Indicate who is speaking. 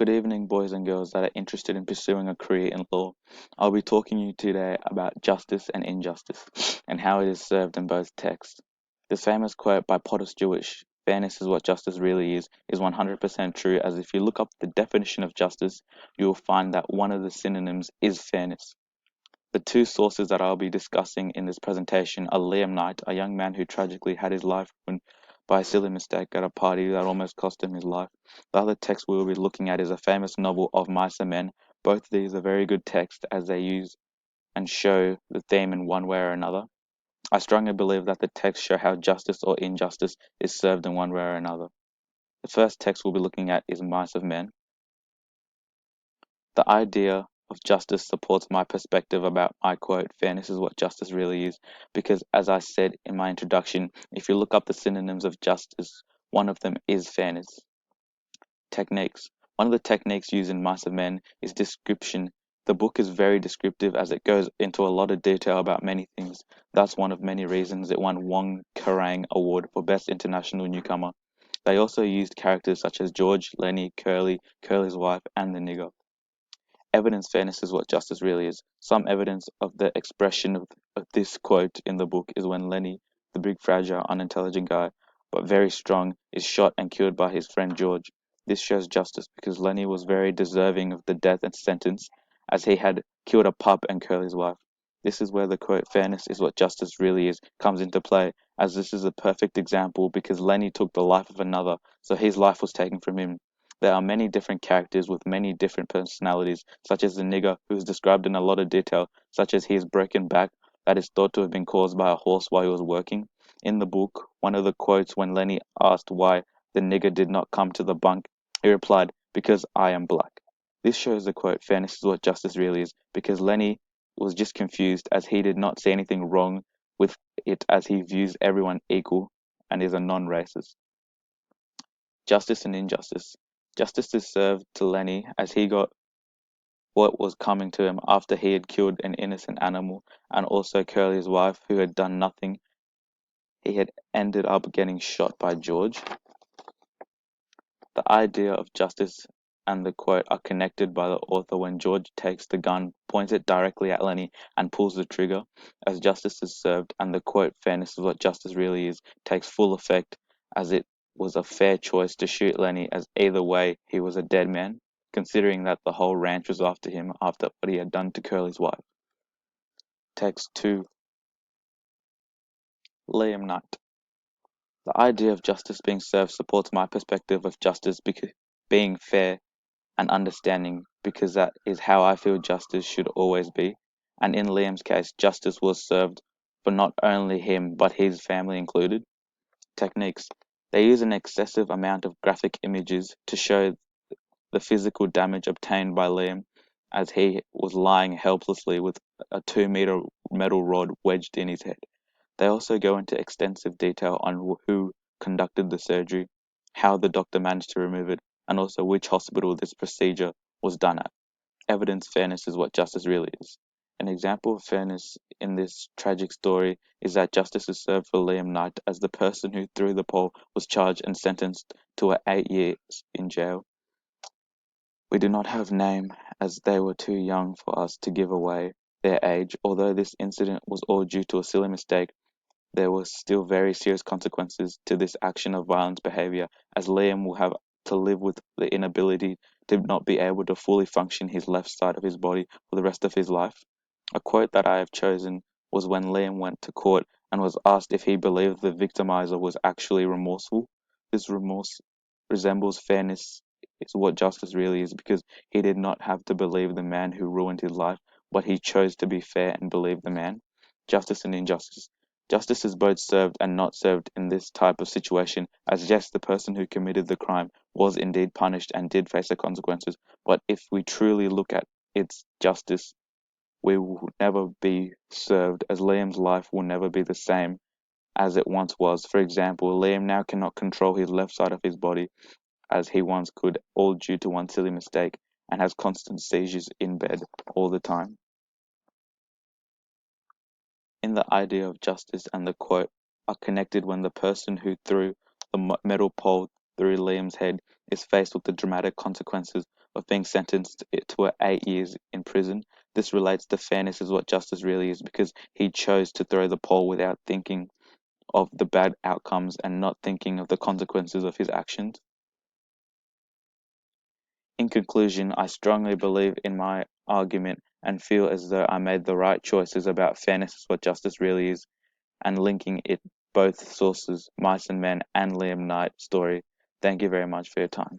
Speaker 1: Good evening, boys and girls that are interested in pursuing a career in law. I'll be talking to you today about justice and injustice and how it is served in both texts. The famous quote by Potter's Jewish, "Fairness is what justice really is 100% true, as if you look up the definition of justice, you will find that one of the synonyms is fairness. The two sources that I'll be discussing in this presentation are Liam Knight, a young man who tragically had his life ruined by a silly mistake at a party that almost cost him his life. The other text we will be looking at is a famous novel of Mice and Men. Both of these are very good texts as they use and show the theme in one way or another. I strongly believe that the texts show how justice or injustice is served in one way or another. The first text we'll be looking at is Mice of Men. The idea of justice supports my perspective about my quote, "Fairness is what justice really is," because, as I said in my introduction, if you look up the synonyms of justice, one of them is fairness. Techniques. One of the techniques used in Mice of Men is description. The book is very descriptive as it goes into a lot of detail about many things. That's one of many reasons it won Wong Kerrang Award for Best International Newcomer. They also used characters such as George, Lenny, Curly, Curly's wife, and the nigger. Evidence fairness is what justice really is. Some evidence of the expression of this quote in the book is when Lenny, the big, fragile, unintelligent guy, but very strong, is shot and killed by his friend George. This shows justice because Lenny was very deserving of the death and sentence, as he had killed a pup and Curly's wife. This is where the quote, "Fairness is what justice really is," comes into play, as this is a perfect example because Lenny took the life of another, so his life was taken from him. There are many different characters with many different personalities, such as the nigger, who is described in a lot of detail, such as his broken back that is thought to have been caused by a horse while he was working. In the book, one of the quotes when Lenny asked why the nigger did not come to the bunk, he replied, "Because I am black." This shows the quote, "Fairness is what justice really is," because Lenny was just confused as he did not see anything wrong with it as he views everyone equal and is a non-racist. Justice and injustice. Justice is served to Lenny as he got what was coming to him after he had killed an innocent animal, and also Curly's wife, who had done nothing. He had ended up getting shot by George. The idea of justice and the quote are connected by the author when George takes the gun, points it directly at Lenny, and pulls the trigger, as justice is served, and the quote, "Fairness is what justice really is," takes full effect, as it was a fair choice to shoot Lenny, as either way he was a dead man, considering that the whole ranch was after him after what he had done to Curly's wife. Text 2. Liam Knight. The idea of justice being served supports my perspective of justice being fair and understanding, because that is how I feel justice should always be. And in Liam's case, justice was served for not only him but his family included. Techniques. They use an excessive amount of graphic images to show the physical damage obtained by Liam as he was lying helplessly with a 2 meter metal rod wedged in his head. They also go into extensive detail on who conducted the surgery, how the doctor managed to remove it, and also which hospital this procedure was done at. Evidence fairness is what justice really is. An example of fairness in this tragic story is that justice is served for Liam Knight, as the person who threw the pole was charged and sentenced to 8 years in jail. We do not have name, as they were too young for us to give away their age. Although this incident was all due to a silly mistake, there were still very serious consequences to this action of violence behavior, as Liam will have to live with the inability to not be able to fully function his left side of his body for the rest of his life. A quote that I have chosen was when Liam went to court and was asked if he believed the victimizer was actually remorseful. This remorse resembles fairness is what justice really is, because he did not have to believe the man who ruined his life, but he chose to be fair and believe the man. Justice and injustice. Justice is both served and not served in this type of situation, as yes, the person who committed the crime was indeed punished and did face the consequences, but if we truly look at its justice, we will never be served, as Liam's life will never be the same as it once was. For example, Liam now cannot control his left side of his body as he once could, all due to one silly mistake, and has constant seizures in bed all the time. In the idea of justice and the quote are connected when the person who threw the metal pole through Liam's head is faced with the dramatic consequences of being sentenced to 8 years in prison. This relates to fairness is what justice really is, because he chose to throw the pole without thinking of the bad outcomes and not thinking of the consequences of his actions. In conclusion, I strongly believe in my argument and feel as though I made the right choices about fairness is what justice really is, and linking it both sources, Mice and Men and Liam Knight story. Thank you very much for your time.